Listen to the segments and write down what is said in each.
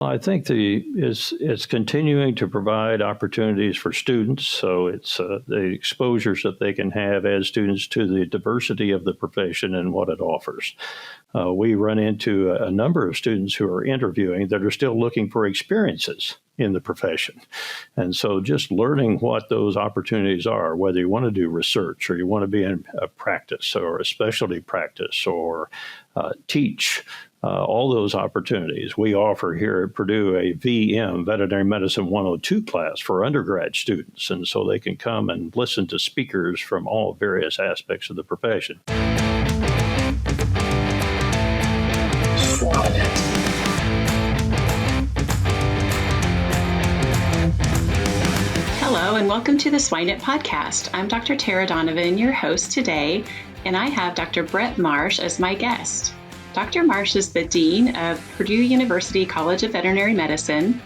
I think it's continuing to provide opportunities for students. So it's the exposures that they can have as students to the diversity of the profession and what it offers. We run into a number of students who are interviewing that are still looking for experiences in the profession. And so just learning what those opportunities are, whether you want to do research or you want to be in a practice or a specialty practice or teach, all those opportunities. We offer here at Purdue a VM, Veterinary Medicine 102 class for undergrad students. And so they can come and listen to speakers from all various aspects of the profession. Hello, and welcome to the Swine podcast. I'm Dr. Tara Donovan, your host today, and I have Dr. Bret Marsh as my guest. Dr. Marsh is the Dean of Purdue University College of Veterinary Medicine.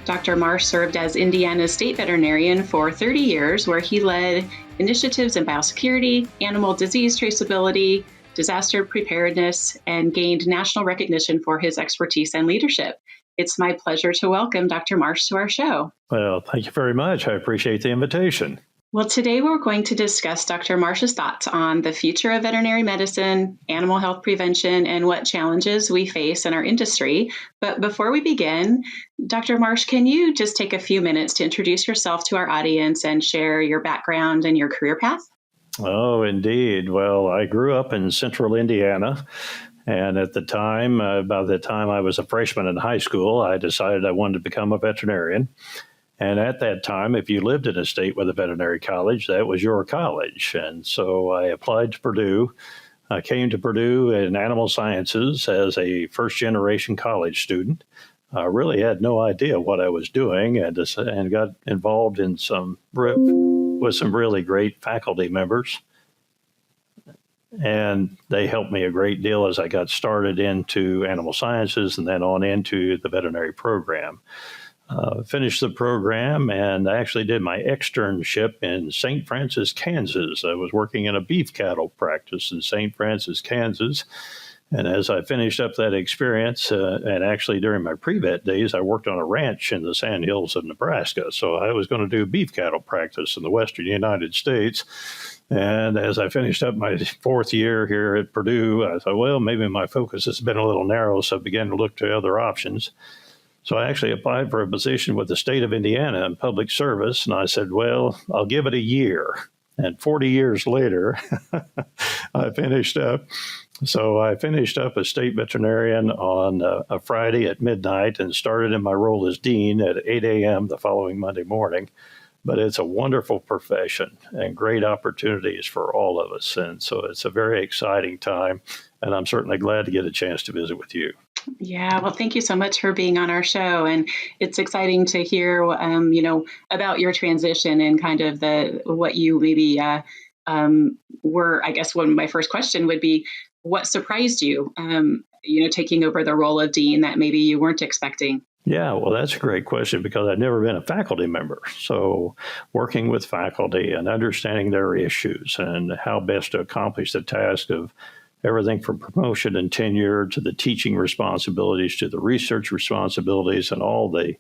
Dr. Marsh served as Indiana's state veterinarian for 30 years, where he led initiatives in biosecurity, animal disease traceability, disaster preparedness, and gained national recognition for his expertise and leadership. It's my pleasure to welcome Dr. Marsh to our show. Well, thank you very much. I appreciate the invitation. Well, today we're going to discuss Dr. Marsh's thoughts on the future of veterinary medicine, animal health prevention, and what challenges we face in our industry. But before we begin, Dr. Marsh, can you just take a few minutes to introduce yourself to our audience and share your background and your career path? Oh, indeed. Well, I grew up in central Indiana. And at the time, by the time I was a freshman in high school, I decided I wanted to become a veterinarian. And at that time, if you lived in a state with a veterinary college, that was your college. And so I applied to Purdue. I came to Purdue in animal sciences as a first-generation college student. I really had no idea what I was doing and got involved in with some really great faculty members. And they helped me a great deal as I got started into animal sciences and then on into the veterinary program. Finished the program and I actually did my externship in St. Francis, Kansas. I was working in a beef cattle practice in St. Francis, Kansas. And as I finished up that experience, and actually during my pre-vet days, I worked on a ranch in the Sandhills of Nebraska. So I was going to do beef cattle practice in the western United States. And as I finished up my fourth year here at Purdue, I thought, well, maybe my focus has been a little narrow, so I began to look to other options. So I actually applied for a position with the state of Indiana in public service, and I said, well, I'll give it a year. And 40 years later, I finished up. So I finished up as state veterinarian on a Friday at midnight and started in my role as dean at 8 a.m. the following Monday morning. But it's a wonderful profession and great opportunities for all of us. And so it's a very exciting time, and I'm certainly glad to get a chance to visit with you. Yeah, well, thank you so much for being on our show. And it's exciting to hear, about your transition and kind of what you maybe were. I guess my first question would be, what surprised you, taking over the role of dean that maybe you weren't expecting? Yeah, well, that's a great question because I've never been a faculty member. So working with faculty and understanding their issues and how best to accomplish the task of everything from promotion and tenure to the teaching responsibilities to the research responsibilities and all the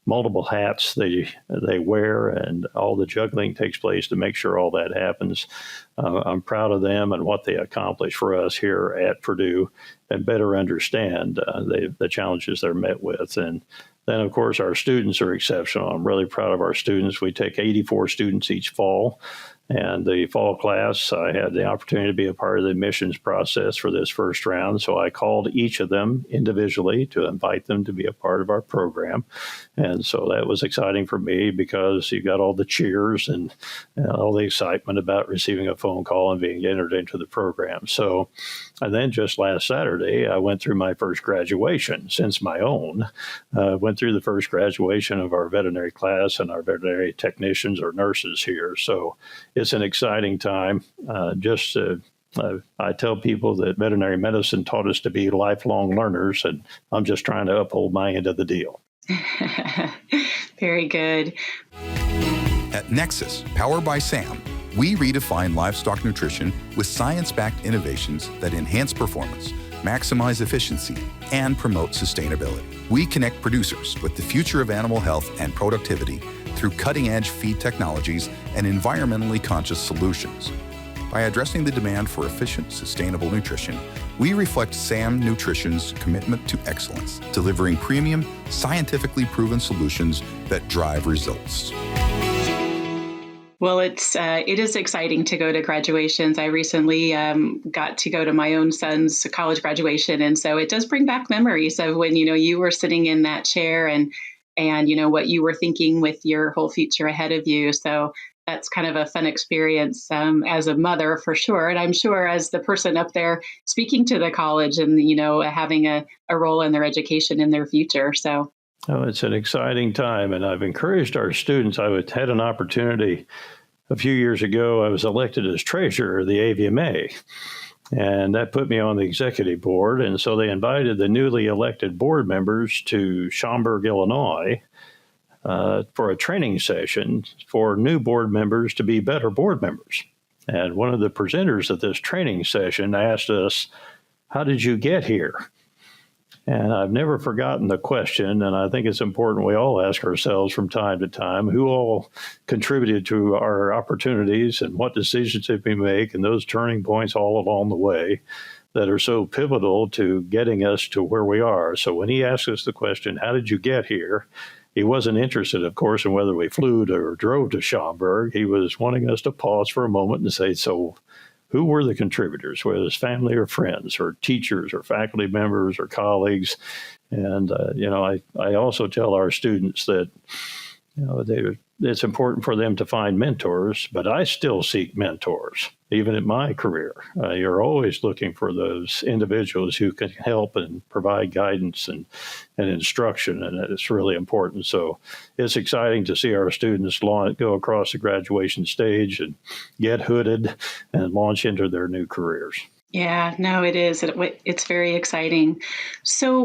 multiple hats they wear and all the juggling takes place to make sure all that happens. I'm proud of them and what they accomplish for us here at Purdue and better understand the challenges they're met with. And then, of course, our students are exceptional. I'm really proud of our students. We take 84 students each fall. And the fall class, I had the opportunity to be a part of the admissions process for this first round. So I called each of them individually to invite them to be a part of our program. And so that was exciting for me because you got all the cheers and all the excitement about receiving a phone call and being entered into the program. So, and then just last Saturday, I went through my first graduation since my own. Went through the first graduation of our veterinary class and our veterinary technicians or nurses here. So it's an exciting time. I tell people that veterinary medicine taught us to be lifelong learners, and I'm just trying to uphold my end of the deal. Very good. At Nexus, powered by SAM, we redefine livestock nutrition with science-backed innovations that enhance performance, maximize efficiency, and promote sustainability. We connect producers with the future of animal health and productivity through cutting-edge feed technologies and environmentally conscious solutions. By addressing the demand for efficient, sustainable nutrition, we reflect SAM Nutrition's commitment to excellence, delivering premium, scientifically proven solutions that drive results. Well, it is exciting to go to graduations. I recently got to go to my own son's college graduation, and so it does bring back memories of when you were sitting in that chair and what you were thinking with your whole future ahead of you. So that's kind of a fun experience as a mother for sure, and I'm sure as the person up there speaking to the college and having a role in their education in their future. So. Oh, it's an exciting time, and I've encouraged our students. Had an opportunity a few years ago. I was elected as treasurer of the AVMA, and that put me on the executive board. And so they invited the newly elected board members to Schaumburg, Illinois, for a training session for new board members to be better board members. And one of the presenters at this training session asked us, "How did you get here?" And I've never forgotten the question, and I think it's important we all ask ourselves from time to time, who all contributed to our opportunities and what decisions did we make, and those turning points all along the way that are so pivotal to getting us to where we are. So when he asked us the question, "How did you get here?" he wasn't interested, of course, in whether we flew to or drove to Schaumburg. He was wanting us to pause for a moment and say, so who were the contributors, whether it's family or friends or teachers or faculty members or colleagues? And, I also tell our students that, it's important for them to find mentors, but I still seek mentors, even in my career. You're always looking for those individuals who can help and provide guidance and instruction, and it's really important. So it's exciting to see our students go across the graduation stage and get hooded and launch into their new careers. Yeah, no, it is. It's very exciting. So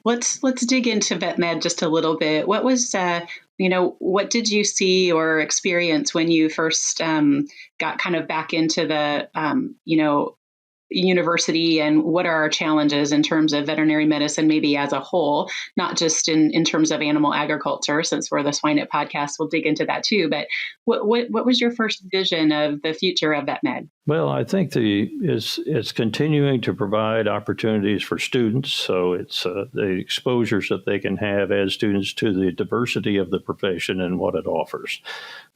let's dig into vet med just a little bit. What was, what did you see or experience when you first got kind of back into the, university, and what are our challenges in terms of veterinary medicine, maybe as a whole, not just in terms of animal agriculture, since we're the Swine It podcast, we'll dig into that too. But what was your first vision of the future of vet med? Well, I think it's continuing to provide opportunities for students. So it's the exposures that they can have as students to the diversity of the profession and what it offers.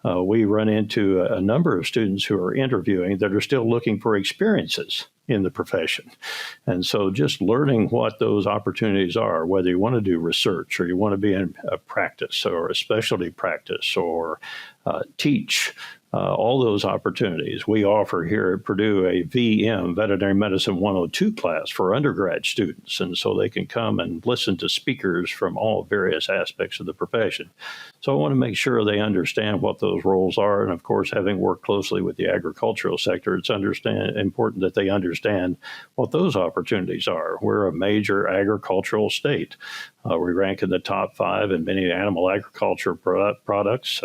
We run into a number of students who are interviewing that are still looking for experiences in the profession. And so just learning what those opportunities are, whether you want to do research or you want to be in a practice or a specialty practice or teach, all those opportunities. We offer here at Purdue a VM, Veterinary Medicine 102 class for undergrad students. And so they can come and listen to speakers from all various aspects of the profession. So I want to make sure they understand what those roles are. And of course, having worked closely with the agricultural sector, it's important that they understand what those opportunities are. We're a major agricultural state. We rank in the top 5 in many animal agriculture products.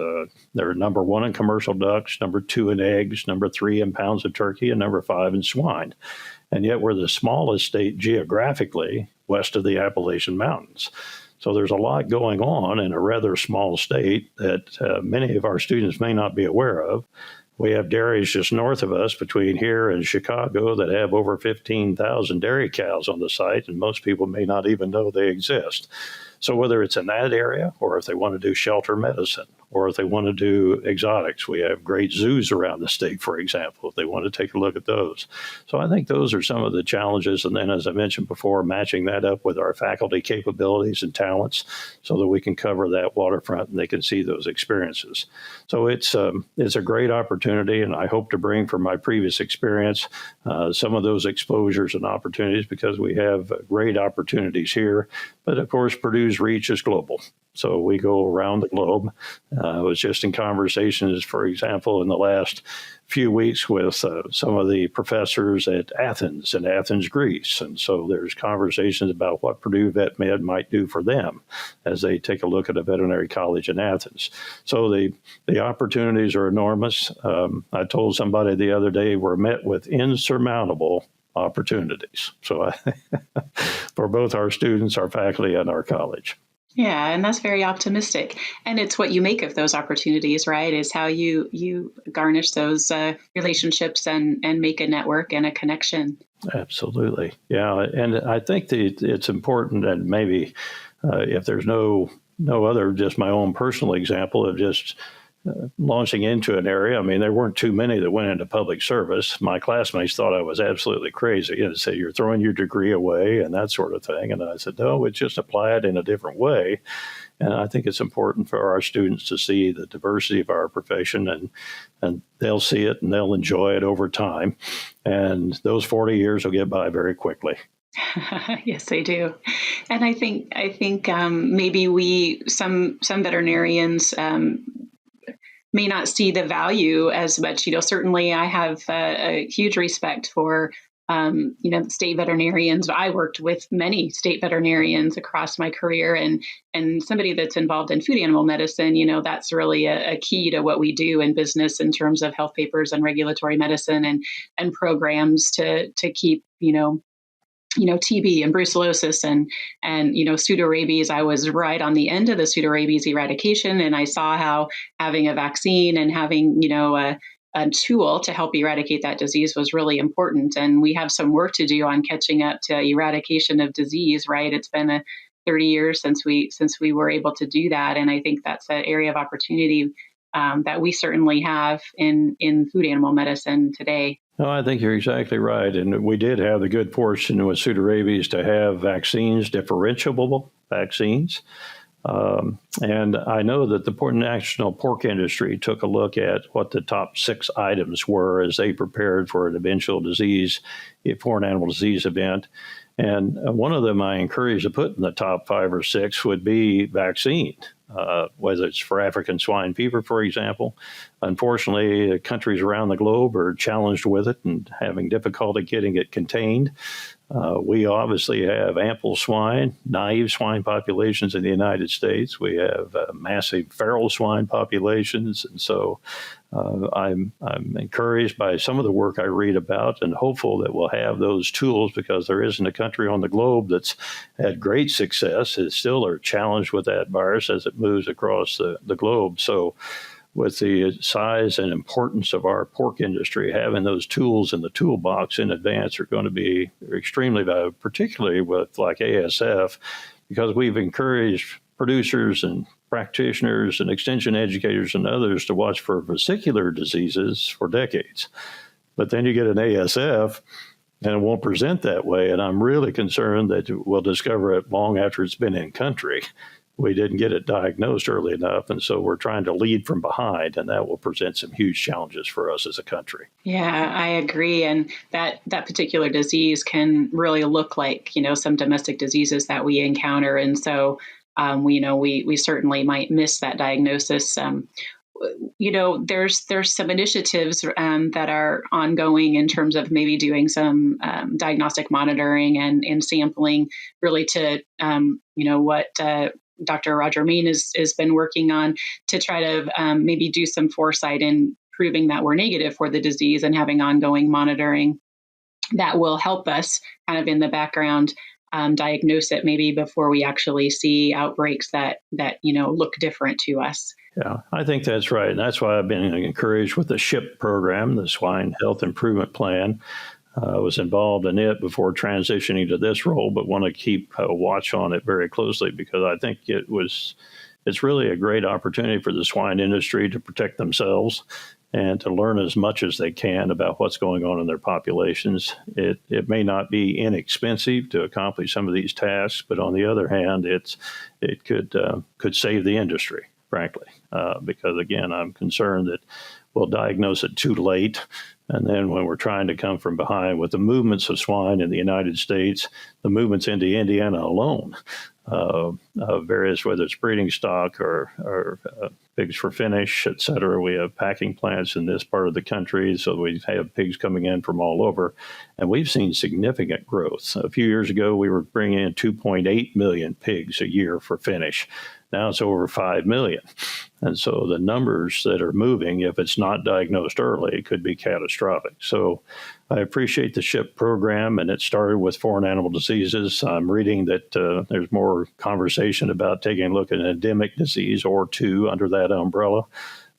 They're number 1 in commercial ducks, number 2 in eggs, number 3 in pounds of turkey, and number 5 in swine. And yet we're the smallest state geographically west of the Appalachian Mountains. So there's a lot going on in a rather small state that many of our students may not be aware of. We have dairies just north of us between here and Chicago that have over 15,000 dairy cows on the site, and most people may not even know they exist. So whether it's in that area, or if they want to do shelter medicine, or if they want to do exotics, we have great zoos around the state, for example, if they want to take a look at those. So I think those are some of the challenges. And then, as I mentioned before, matching that up with our faculty capabilities and talents so that we can cover that waterfront and they can see those experiences. So it's a great opportunity, and I hope to bring from my previous experience some of those exposures and opportunities, because we have great opportunities here. But of course, Purdue's reach is global. So we go around the globe. I was just in conversations, for example, in the last few weeks with some of the professors at Athens, Greece. And so there's conversations about what Purdue Vet Med might do for them as they take a look at a veterinary college in Athens. So the opportunities are enormous. I told somebody the other day we're met with insurmountable opportunities. So for both our students, our faculty, and our college. Yeah, and that's very optimistic. And it's what you make of those opportunities, right? Is how you garnish those relationships and make a network and a connection. Absolutely. Yeah. And I think that it's important that maybe if there's no other, just my own personal example of just launching into an area. I mean, there weren't too many that went into public service. My classmates thought I was absolutely crazy and said, you're throwing your degree away and that sort of thing. And I said, no, it's just apply it in a different way. And I think it's important for our students to see the diversity of our profession, and they'll see it and they'll enjoy it over time. And those 40 years will get by very quickly. Yes, they do. And I think maybe some veterinarians may not see the value as much. Certainly I have a huge respect for, the state veterinarians. I worked with many state veterinarians across my career, and somebody that's involved in food animal medicine, that's really a key to what we do in business in terms of health papers and regulatory medicine and programs to keep, TB and brucellosis and pseudorabies. I was right on the end of the pseudorabies eradication, and I saw how having a vaccine and having, a tool to help eradicate that disease was really important. And we have some work to do on catching up to eradication of disease, right? It's been 30 years since we were able to do that. And I think that's an area of opportunity that we certainly have in food animal medicine today. No, I think you're exactly right. And we did have the good fortune with pseudorabies to have vaccines, differentiable vaccines. And I know that the national pork industry took a look at what the top 6 items were as they prepared for an eventual disease, a foreign animal disease event. And one of them I encourage to put in the top 5 or 6 would be vaccine, whether it's for African swine fever, for example. Unfortunately, countries around the globe are challenged with it and having difficulty getting it contained. We obviously have ample naive swine populations in the United States. We have massive feral swine populations. And so I'm encouraged by some of the work I read about and hopeful that we'll have those tools, because there isn't a country on the globe that's had great success. It still are challenged with that virus as it moves across the globe. So with the size and importance of our pork industry, having those tools in the toolbox in advance are going to be extremely valuable, particularly with like ASF, because we've encouraged producers and practitioners and extension educators and others to watch for vesicular diseases for decades. But then you get an ASF and it won't present that way. And I'm really concerned that we'll discover it long after it's been in country. We didn't get it diagnosed early enough, and so we're trying to lead from behind, and that will present some huge challenges for us as a country. Yeah, I agree. And that particular disease can really look like, some domestic diseases that we encounter. And so, we certainly might miss that diagnosis. There's some initiatives that are ongoing in terms of maybe doing some diagnostic monitoring and sampling, really to, what Dr. Roger Main has been working on to try to maybe do some foresight in proving that we're negative for the disease and having ongoing monitoring that will help us kind of in the background diagnose it maybe before we actually see outbreaks that look different to us. Yeah, I think that's right. And that's why I've been encouraged with the SHIP program, the Swine Health Improvement Plan. I was involved in it before transitioning to this role, but want to keep a watch on it very closely, because I think it's really a great opportunity for the swine industry to protect themselves and to learn as much as they can about what's going on in their populations. It may not be inexpensive to accomplish some of these tasks, but on the other hand, it could save the industry, frankly, because again, I'm concerned that we'll diagnose it too late. And then when we're trying to come from behind with the movements of swine in the United States, the movements into Indiana alone, various, whether it's breeding stock or pigs for finish, et cetera. We have packing plants in this part of the country, so we have pigs coming in from all over. And we've seen significant growth. A few years ago, we were bringing in 2.8 million pigs a year for finish. Now it's over 5 million. And so the numbers that are moving, if it's not diagnosed early, could be catastrophic. So I appreciate the SHIP program, and it started with foreign animal diseases. I'm reading that there's more conversation about taking a look at an endemic disease or two under that umbrella.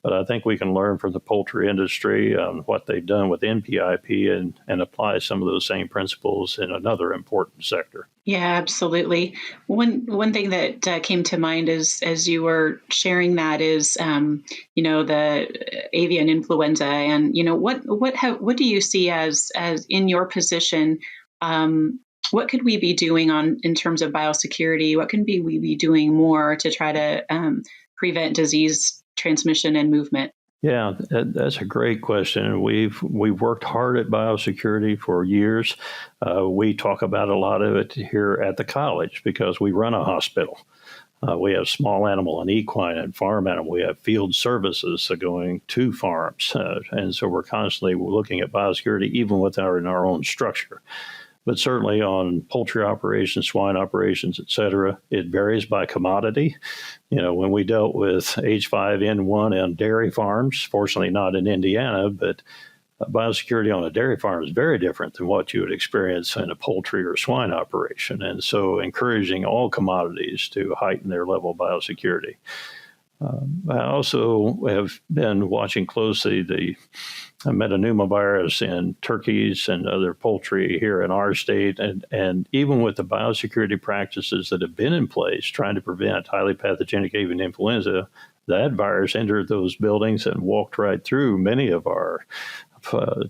But I think we can learn from the poultry industry on what they've done with NPIP and apply some of those same principles in another important sector. Yeah, absolutely. One thing that came to mind as you were sharing that is, the avian influenza, and what do you see as in your position? What could we be doing in terms of biosecurity? What can we be doing more to try to prevent disease transmission and movement? Yeah, that's a great question. We've worked hard at biosecurity for years. We talk about a lot of it here at the college because we run a hospital. We have small animal and equine and farm animal. We have field services going to farms. And so we're constantly looking at biosecurity even in our own structure. But certainly on poultry operations, swine operations, et cetera, it varies by commodity. When we dealt with H5N1 on dairy farms, fortunately not in Indiana, but biosecurity on a dairy farm is very different than what you would experience in a poultry or swine operation. And so encouraging all commodities to heighten their level of biosecurity. I also have been watching closely the metapneumovirus in turkeys and other poultry here in our state. And even with the biosecurity practices that have been in place trying to prevent highly pathogenic avian influenza, that virus entered those buildings and walked right through many of our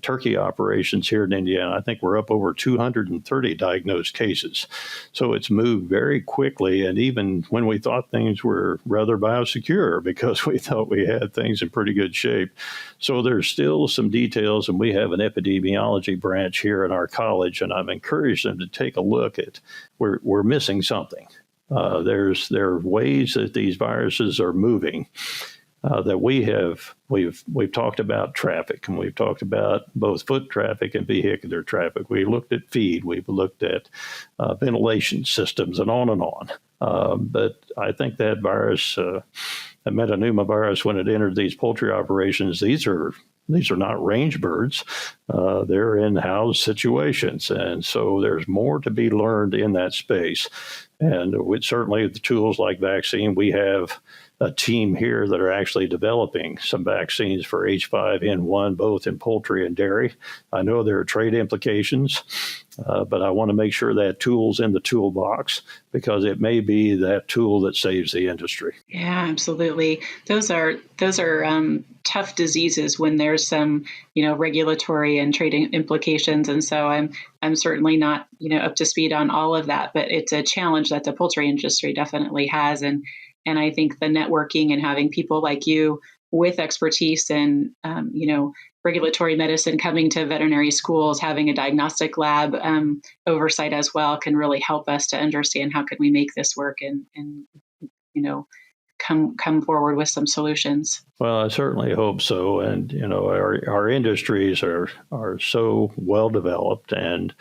turkey operations here in Indiana. I think we're up over 230 diagnosed cases. So it's moved very quickly. And even when we thought things were rather biosecure because we thought we had things in pretty good shape. So there's still some details, and we have an epidemiology branch here in our college, and I've encouraged them to take a look at we're missing something. There are ways that these viruses are moving. That we've talked about traffic, and we've talked about both foot traffic and vehicular traffic. We looked at feed, we've looked at ventilation systems, and on and on. But I think that virus, the metapneumovirus, when it entered these poultry operations, these are not range birds. They're in house situations, and so there's more to be learned in that space. And with certainly the tools like vaccine, we have a team here that are actually developing some vaccines for H5N1, both in poultry and dairy. I know there are trade implications, but I want to make sure that tool's in the toolbox because it may be that tool that saves the industry. Yeah, absolutely. Those are tough diseases when there's some, regulatory and trade implications. And so I'm certainly not, up to speed on all of that, but it's a challenge that the poultry industry definitely has. And I think the networking and having people like you with expertise in, regulatory medicine coming to veterinary schools, having a diagnostic lab oversight as well can really help us to understand how can we make this work and come forward with some solutions. Well, I certainly hope so. And, our industries are so well developed, and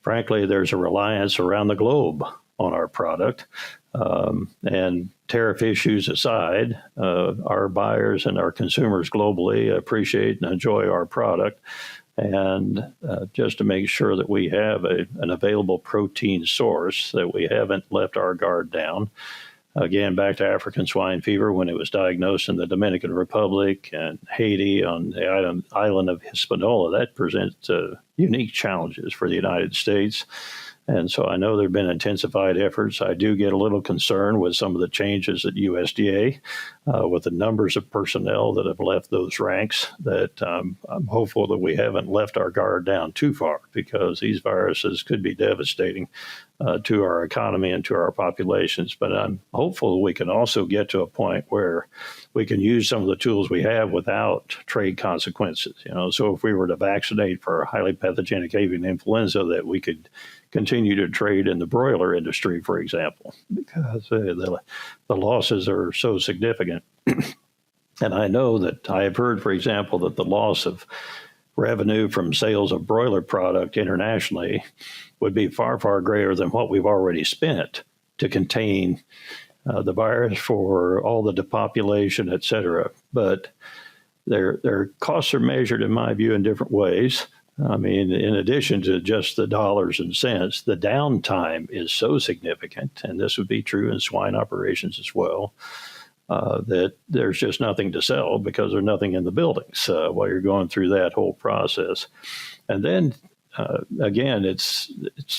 frankly, there's a reliance around the globe on our product. And tariff issues aside, our buyers and our consumers globally appreciate and enjoy our product. And just to make sure that we have an available protein source, that we haven't left our guard down. Again, back to African swine fever, when it was diagnosed in the Dominican Republic and Haiti on the island of Hispaniola, that presents unique challenges for the United States. And so I know there have been intensified efforts. I do get a little concerned with some of the changes at USDA, with the numbers of personnel that have left those ranks, that I'm hopeful that we haven't left our guard down too far, because these viruses could be devastating to our economy and to our populations. But I'm hopeful that we can also get to a point where we can use some of the tools we have without trade consequences. So if we were to vaccinate for highly pathogenic avian influenza, that we could continue to trade in the broiler industry, for example, because the losses are so significant. And I know that I have heard, for example, that the loss of revenue from sales of broiler product internationally would be far, far greater than what we've already spent to contain the virus for all the depopulation, et cetera. But their costs are measured, in my view, in different ways. I mean, in addition to just the dollars and cents, the downtime is so significant, and this would be true in swine operations as well, that there's just nothing to sell because there's nothing in the buildings while you're going through that whole process. And then, again, it's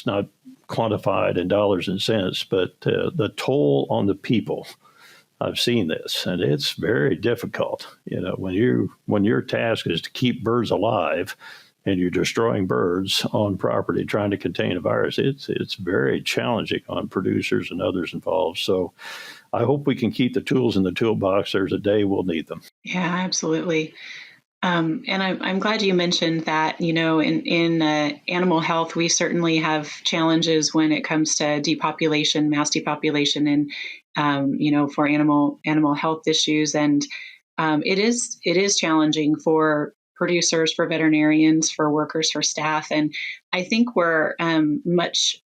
not quantified in dollars and cents, but the toll on the people. I've seen this, and it's very difficult. When your task is to keep birds alive, and you're destroying birds on property trying to contain a virus, it's very challenging on producers and others involved. So I hope we can keep the tools in the toolbox. There's a day we'll need them. Yeah, absolutely. And I'm glad you mentioned that, in animal health, we certainly have challenges when it comes to depopulation, mass depopulation, and, for animal health issues. And it is challenging for producers, for veterinarians, for workers, for staff. And I think we're much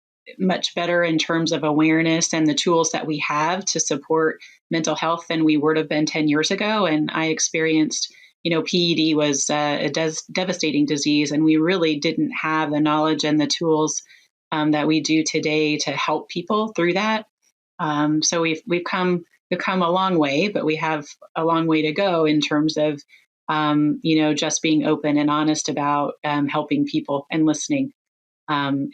better in terms of awareness and the tools that we have to support mental health than we would have been 10 years ago. And I experienced, PED was a devastating disease, and we really didn't have the knowledge and the tools that we do today to help people through that. So we've come a long way, but we have a long way to go in terms of just being open and honest about helping people and listening, and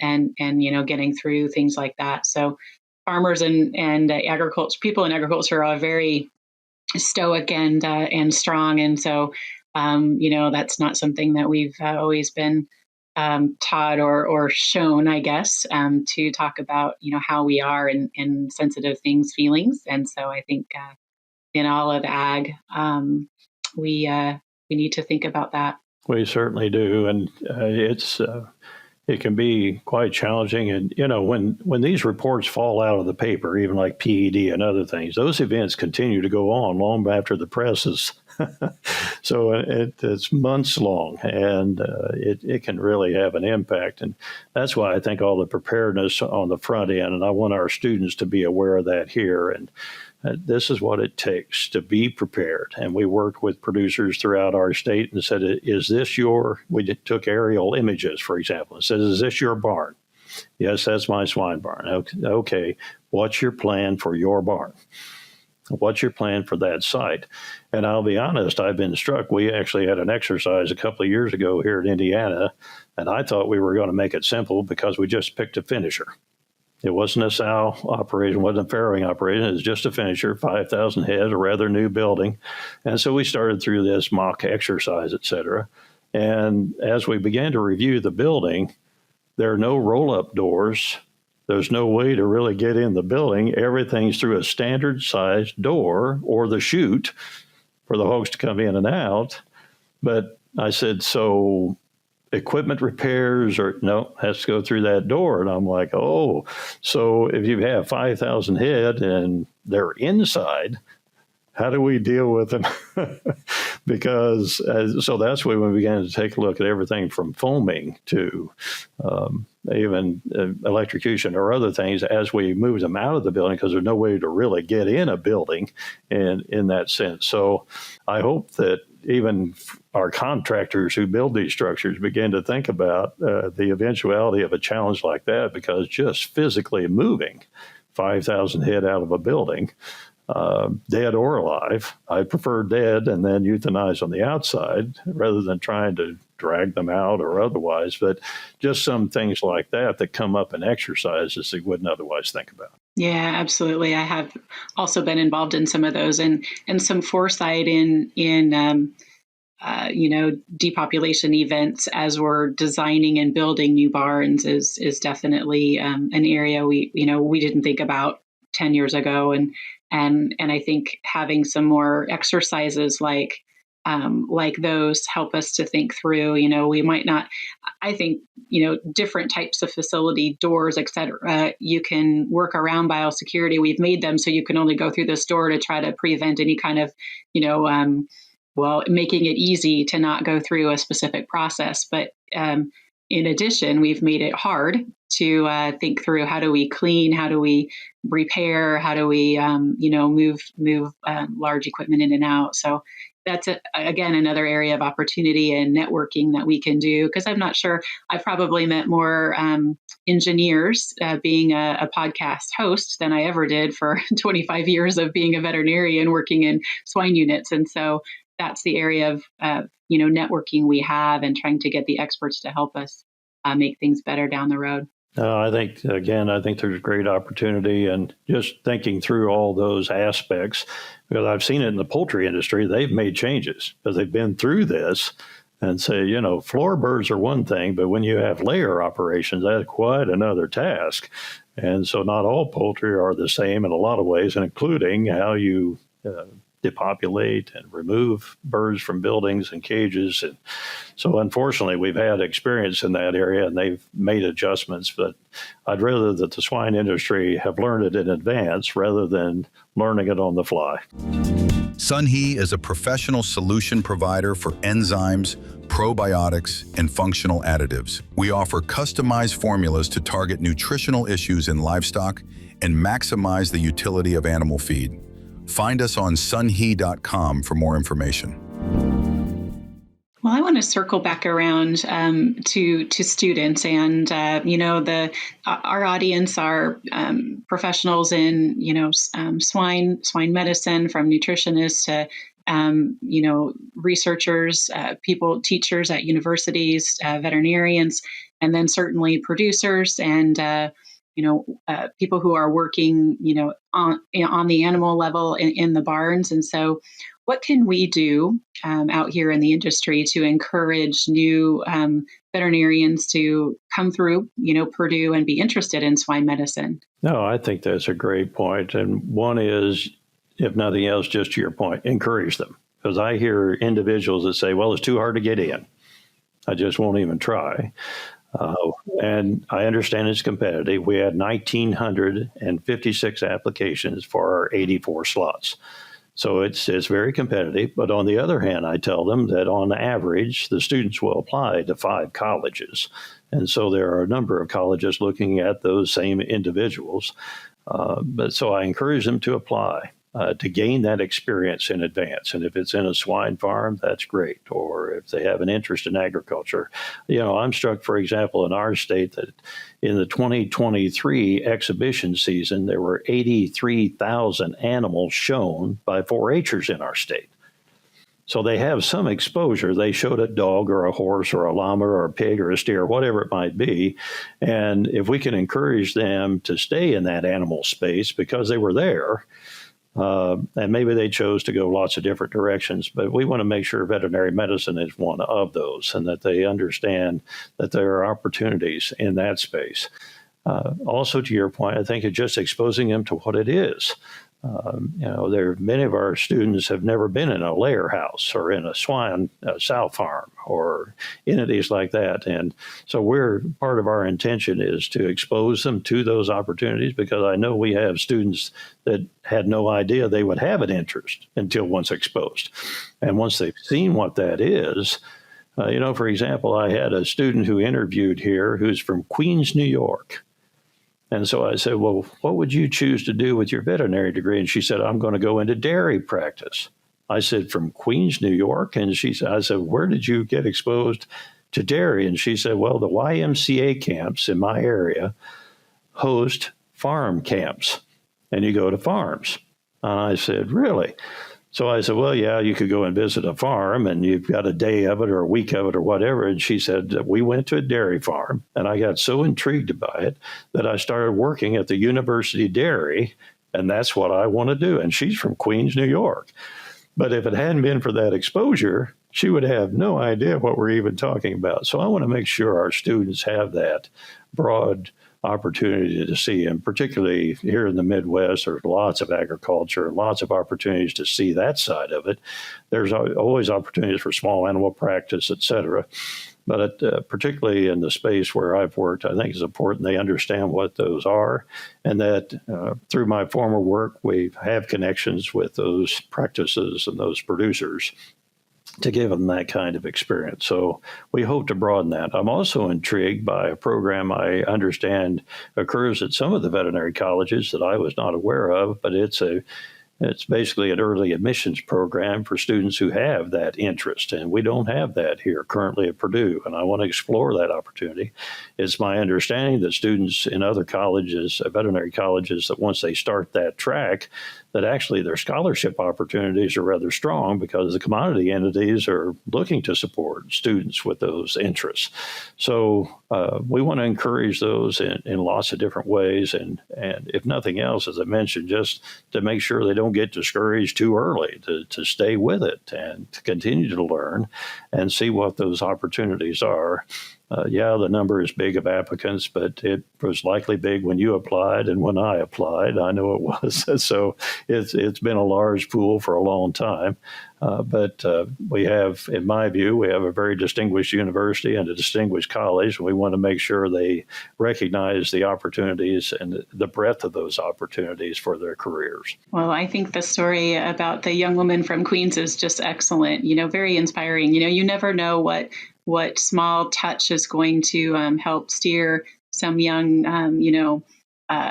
getting through things like that. So farmers and agriculture, people in agriculture are very stoic and strong, and so that's not something that we've always been taught or shown, I guess, to talk about how we are in sensitive things, feelings, and so I think in all of ag. We need to think about that. We certainly do, and it can be quite challenging. And when these reports fall out of the paper, even like PED and other things, those events continue to go on long after the press is. So it's months long, and it can really have an impact. And that's why I think all the preparedness on the front end, and I want our students to be aware of that here. And this is what it takes to be prepared. And we worked with producers throughout our state and said, we took aerial images, for example, and said, is this your barn? Yes, that's my swine barn. Okay. What's your plan for your barn? What's your plan for that site? And I'll be honest, I've been struck. We actually had an exercise a couple of years ago here in Indiana, and I thought we were going to make it simple because we just picked a finisher. It wasn't a sow operation, wasn't a farrowing operation. It was just a finisher, 5,000 heads, a rather new building. And so we started through this mock exercise, et cetera. And as we began to review the building, there are no roll-up doors. There's no way to really get in the building. Everything's through a standard-sized door or the chute for the hogs to come in and out. But I said, so equipment repairs no, has to go through that door. And I'm like, oh, so if you have 5,000 head and they're inside, how do we deal with them? Because so that's when we began to take a look at everything from foaming to even electrocution or other things as we move them out of the building, because there's no way to really get in a building in that sense. So I hope that even our contractors who build these structures begin to think about the eventuality of a challenge like that, because just physically moving 5,000 head out of a building, dead or alive, I prefer dead and then euthanize on the outside rather than trying to drag them out or otherwise. But just some things like that come up in exercises that you wouldn't otherwise think about. Yeah, absolutely. I have also been involved in some of those, and some foresight in depopulation events as we're designing and building new barns is definitely an area we didn't think about 10 years ago, and I think having some more exercises like those help us to think through. We might not. I think different types of facility doors, et cetera. You can work around biosecurity. We've made them so you can only go through this door to try to prevent any kind of making it easy to not go through a specific process. But in addition, we've made it hard to think through how do we clean, how do we repair, how do we move large equipment in and out. So that's again another area of opportunity and networking that we can do, because I'm not sure, I've probably met more engineers being a podcast host than I ever did for 25 years of being a veterinarian working in swine units. And so that's the area of networking we have and trying to get the experts to help us make things better down the road. I think there's great opportunity, and just thinking through all those aspects, because I've seen it in the poultry industry. They've made changes because they've been through this and say, floor birds are one thing, but when you have layer operations, that's quite another task. And so not all poultry are the same in a lot of ways, and including how you depopulate and remove birds from buildings and cages. And so unfortunately, we've had experience in that area, and they've made adjustments. But I'd rather that the swine industry have learned it in advance rather than learning it on the fly. Sunhe is a professional solution provider for enzymes, probiotics, and functional additives. We offer customized formulas to target nutritional issues in livestock and maximize the utility of animal feed. Find us on sunhe.com for more information. Well, I want to circle back around to students, and our audience are professionals in swine medicine, from nutritionists to researchers, teachers at universities, veterinarians, and then certainly producers and people who are working on the animal level in the barns. And so, what can we do out here in the industry to encourage new veterinarians to come through, Purdue and be interested in swine medicine? No, I think that's a great point. And one is, if nothing else, just to your point, encourage them. Because I hear individuals that say, well, it's too hard to get in. I just won't even try. And I understand it's competitive. We had 1,956 applications for our 84 slots. So it's very competitive. But on the other hand, I tell them that on average, the students will apply to 5 colleges. And so there are a number of colleges looking at those same individuals. But so I encourage them to apply to gain that experience in advance. And if it's in a swine farm, that's great. Or if they have an interest in agriculture. I'm struck, for example, in our state that in the 2023 exhibition season, there were 83,000 animals shown by 4-H'ers in our state. So they have some exposure. They showed a dog or a horse or a llama or a pig or a steer, whatever it might be. And if we can encourage them to stay in that animal space because they were there, and maybe they chose to go lots of different directions, but we want to make sure veterinary medicine is one of those, and that they understand that there are opportunities in that space. Also, to your point, I think it's just exposing them to what it is. Many of our students have never been in a layer house or in a swine sow farm or entities like that. And so part of our intention is to expose them to those opportunities, because I know we have students that had no idea they would have an interest until once exposed. And once they've seen what that is, for example, I had a student who interviewed here who's from Queens, New York. And so I said, well, what would you choose to do with your veterinary degree? And she said, I'm going to go into dairy practice. I said, from Queens, New York? And I said, where did you get exposed to dairy? And she said, well, the YMCA camps in my area host farm camps, and you go to farms. And I said, really? So I said, well, yeah, you could go and visit a farm and you've got a day of it or a week of it or whatever. And she said that we went to a dairy farm, and I got so intrigued by it that I started working at the university dairy, and that's what I want to do. And she's from Queens, New York. But if it hadn't been for that exposure, she would have no idea what we're even talking about. So I want to make sure our students have that broad opportunity to see, and particularly here in the Midwest, there's lots of agriculture, lots of opportunities to see that side of it. There's always opportunities for small animal practice, et cetera. But particularly in the space where I've worked, I think it's important they understand what those are, and that through my former work, we have connections with those practices and those producers. to give them that kind of experience. So we hope to broaden that. I'm also intrigued by a program I understand occurs at some of the veterinary colleges that I was not aware of, but it's basically an early admissions program for students who have that interest. And we don't have that here currently at Purdue. And I want to explore that opportunity. It's my understanding that students in other colleges, veterinary colleges, that once they start that track, that actually their scholarship opportunities are rather strong because the commodity entities are looking to support students with those interests. So we want to encourage those in lots of different ways. And if nothing else, as I mentioned, just to make sure they don't get discouraged too early, to stay with it and to continue to learn and see what those opportunities are. The number is big of applicants, but it was likely big when you applied and when I applied. I know it was. So it's been a large pool for a long time. But we have, in my view, we have a very distinguished university and a distinguished college. We want to make sure they recognize the opportunities and the breadth of those opportunities for their careers. Well, I think the story about the young woman from Queens is just excellent, very inspiring. You never know what small touch is going to help steer some young,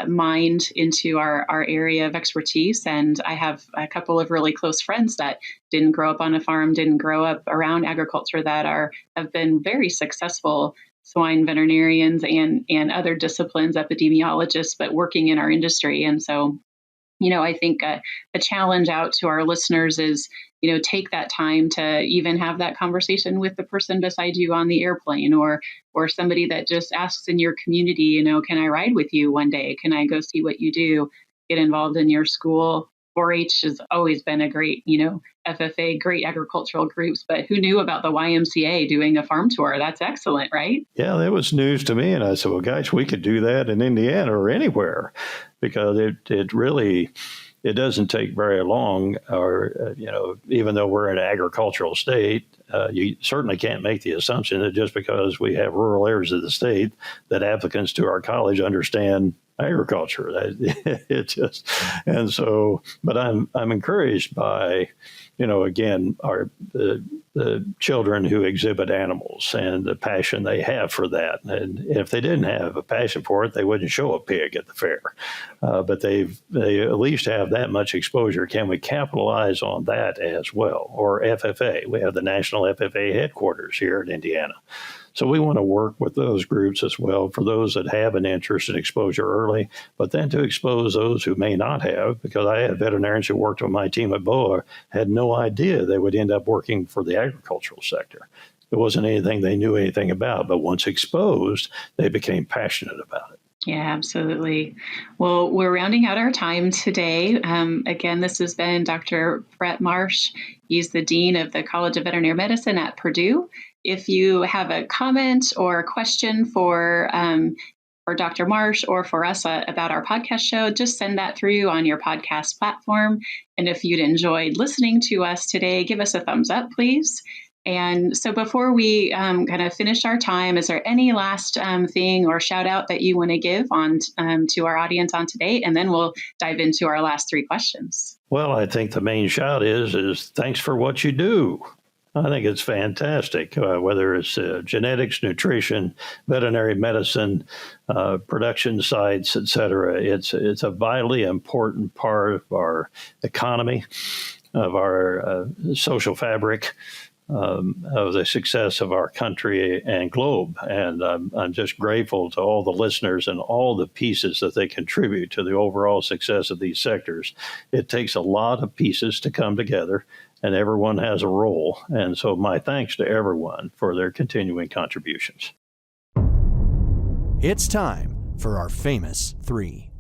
mind into our area of expertise. And I have a couple of really close friends that didn't grow up on a farm, didn't grow up around agriculture, that have been very successful swine veterinarians and other disciplines, epidemiologists, but working in our industry. And so, I think a challenge out to our listeners is, take that time to even have that conversation with the person beside you on the airplane, or somebody that just asks in your community, can I ride with you one day? Can I go see what you do? Get involved in your school. 4-H has always been a great, FFA, great agricultural groups, but who knew about the YMCA doing a farm tour? That's excellent, right? Yeah, that was news to me. And I said, well, gosh, we could do that in Indiana or anywhere, because it really, it doesn't take very long, or, even though we're an agricultural state, you certainly can't make the assumption that just because we have rural areas of the state that applicants to our college understand agriculture. But I'm encouraged by, again, the children who exhibit animals and the passion they have for that. And if they didn't have a passion for it, they wouldn't show a pig at the fair. But they at least have that much exposure. Can we capitalize on that as well? Or FFA? We have the National FFA headquarters here in Indiana. So we want to work with those groups as well, for those that have an interest in exposure early, but then to expose those who may not have, because I had veterinarians who worked on my team at BOA had no idea they would end up working for the agricultural sector. It wasn't anything they knew anything about, but once exposed, they became passionate about it. Yeah, absolutely. Well, we're rounding out our time today. Again, this has been Dr. Bret Marsh. He's the Dean of the College of Veterinary Medicine at Purdue. If you have a comment or a question for Dr. Marsh or for us about our podcast show, just send that through on your podcast platform. And if you'd enjoyed listening to us today, give us a thumbs up, please. And so before we kind of finish our time, is there any last thing or shout out that you want to give on to our audience on today? And then we'll dive into our last 3 questions. Well, I think the main shout is thanks for what you do. I think it's fantastic, whether it's genetics, nutrition, veterinary medicine, production sites, et cetera. It's a vitally important part of our economy, of our social fabric, of the success of our country and globe. And I'm just grateful to all the listeners and all the pieces that they contribute to the overall success of these sectors. It takes a lot of pieces to come together, and everyone has a role. And so my thanks to everyone for their continuing contributions. It's time for our famous 3.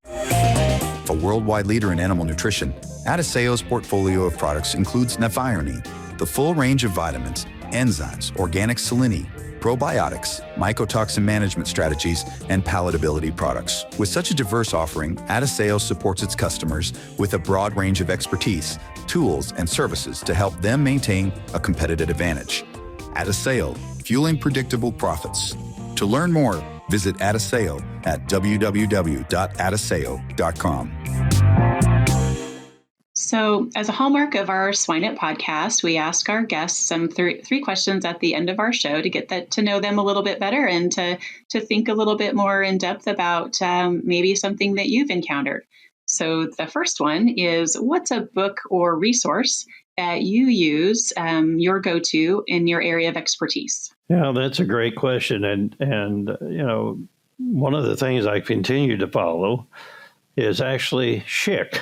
A worldwide leader in animal nutrition, Adiceo's portfolio of products includes Nephionine, the full range of vitamins, enzymes, organic salinity, probiotics, mycotoxin management strategies, and palatability products. With such a diverse offering, Adiceo supports its customers with a broad range of expertise, tools, and services to help them maintain a competitive advantage. Adiceo, fueling predictable profits. To learn more, visit Adiceo at www.adiceo.com. So, as a hallmark of our Swine It podcast, we ask our guests some three questions at the end of our show to get to know them a little bit better and to think a little bit more in depth about maybe something that you've encountered. So, the first one is, what's a book or resource that you use, your go-to in your area of expertise? Yeah, that's a great question. And one of the things I continue to follow is actually SHIC,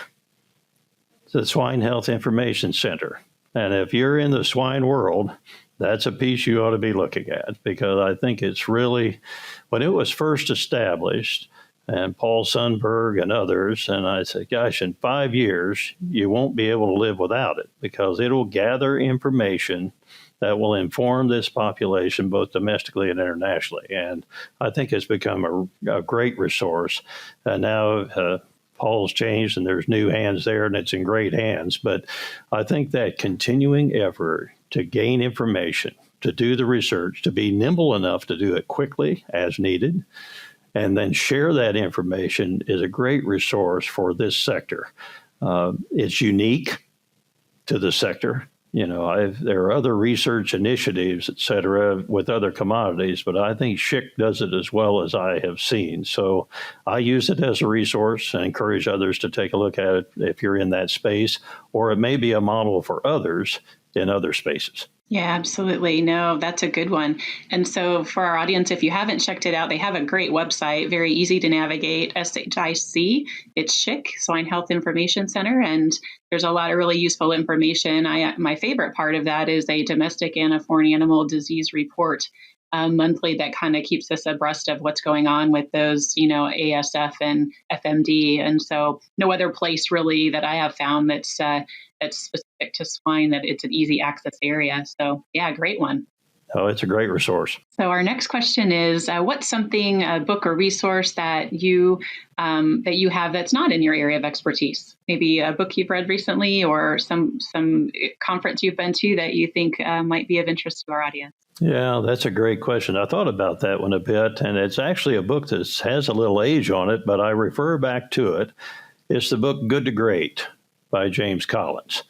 the Swine Health Information Center. And if you're in the swine world, that's a piece you ought to be looking at, because I think it's really, when it was first established, and Paul Sundberg and others, and I said, gosh, in 5 years, you won't be able to live without it, because it'll gather information that will inform this population both domestically and internationally. And I think it's become a great resource. And now Paul's changed and there's new hands there, and it's in great hands. But I think that continuing effort to gain information, to do the research, to be nimble enough to do it quickly as needed, and then share that information is a great resource for this sector. It's unique to the sector. There are other research initiatives, et cetera, with other commodities, but I think SHIC does it as well as I have seen. So I use it as a resource and encourage others to take a look at it if you're in that space, or it may be a model for others in other spaces. Yeah, absolutely. No, that's a good one. And so for our audience, if you haven't checked it out, they have a great website, very easy to navigate, SHIC. It's SHIC, Swine Health Information Center. And there's a lot of really useful information. My favorite part of that is a domestic and a foreign animal disease report monthly that kind of keeps us abreast of what's going on with those, ASF and FMD. And so no other place really that I have found that's specific to swine that it's an easy access area. So yeah, great one. Oh, it's a great resource. So our next question is, what's something, a book or resource that you have that's not in your area of expertise? Maybe a book you've read recently, or some conference you've been to that you think might be of interest to our audience. Yeah, that's a great question. I thought about that one a bit, and it's actually a book that has a little age on it, but I refer back to it. It's the book Good to Great by James Collins.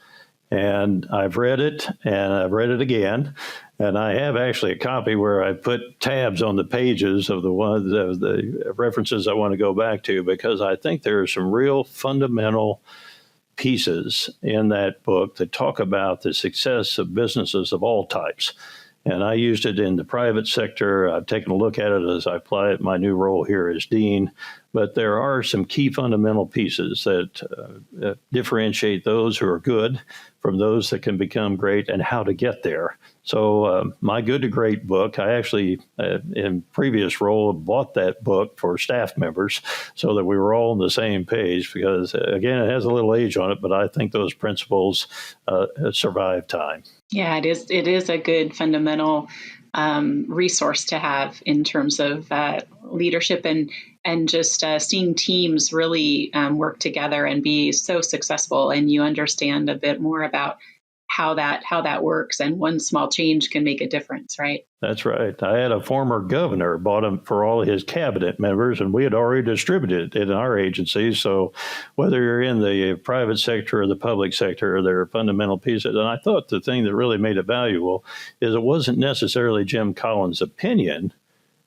And I've read it, and I've read it again. And I have actually a copy where I put tabs on the pages of the references I want to go back to, because I think there are some real fundamental pieces in that book that talk about the success of businesses of all types. And I used it in the private sector. I've taken a look at it as I apply it in my new role here as dean. But there are some key fundamental pieces that differentiate those who are good from those that can become great, and how to get there. So my Good to Great book, I actually, in previous role, bought that book for staff members so that we were all on the same page, because, again, it has a little age on it, but I think those principles survive time. Yeah, it is a good fundamental resource to have in terms of leadership and just seeing teams really work together and be so successable, and you understand a bit more about how that works, and one small change can make a difference, right? That's right. I had a former governor bought them for all of his cabinet members, and we had already distributed it in our agency. So whether you're in the private sector or the public sector, there are fundamental pieces. And I thought the thing that really made it valuable is it wasn't necessarily Jim Collins' opinion,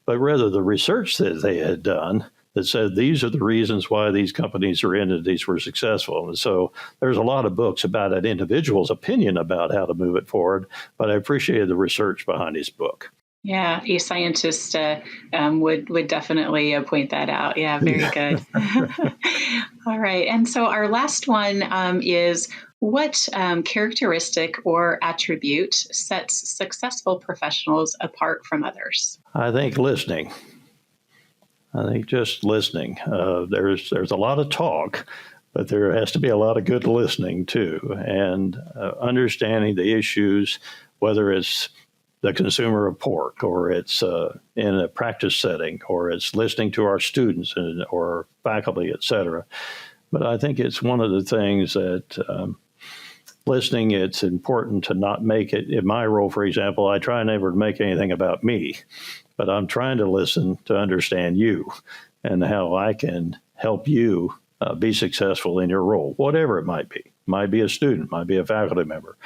but rather the research that they had done that said these are the reasons why these companies or entities were successful. And so there's a lot of books about an individual's opinion about how to move it forward, but I appreciated the research behind his book. Yeah, a scientist would definitely point that out. Yeah, very good. All right. And so our last one is, what characteristic or attribute sets successful professionals apart from others? I think listening. I think just listening. There's a lot of talk, but there has to be a lot of good listening too, and understanding the issues, whether it's the consumer of pork, or it's in a practice setting, or it's listening to our students or faculty, et cetera. But I think it's one of the things that listening, it's important to not make it, in my role, for example, I try never to make anything about me, but I'm trying to listen to understand you and how I can help you be successful in your role, whatever it might be. Might be a student, might be a faculty member,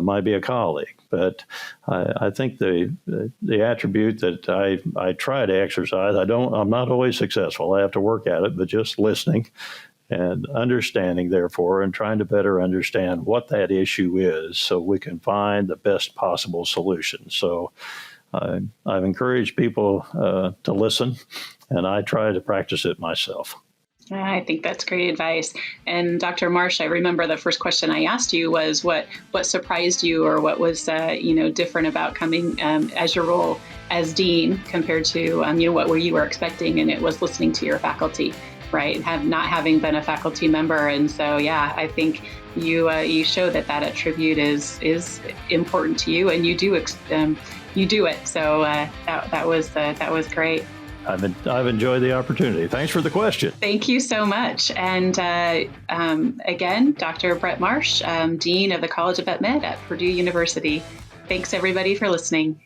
might be a colleague. But I think the attribute that I try to exercise, I'm not always successful. I have to work at it, but just listening and understanding, therefore, and trying to better understand what that issue is so we can find the best possible solution. So I've encouraged people to listen, and I try to practice it myself. I think that's great advice. And Dr. Marsh, I remember the first question I asked you was what surprised you, or what was different about coming as your role as dean compared to what you were expecting, and it was listening to your faculty, right? Not having been a faculty member, and so I think you show that attribute is important to you, and you do it. So that was great. I've enjoyed the opportunity. Thanks for the question. Thank you so much. And again, Dr. Bret Marsh, Dean of the College of Vet Med at Purdue University. Thanks, everybody, for listening.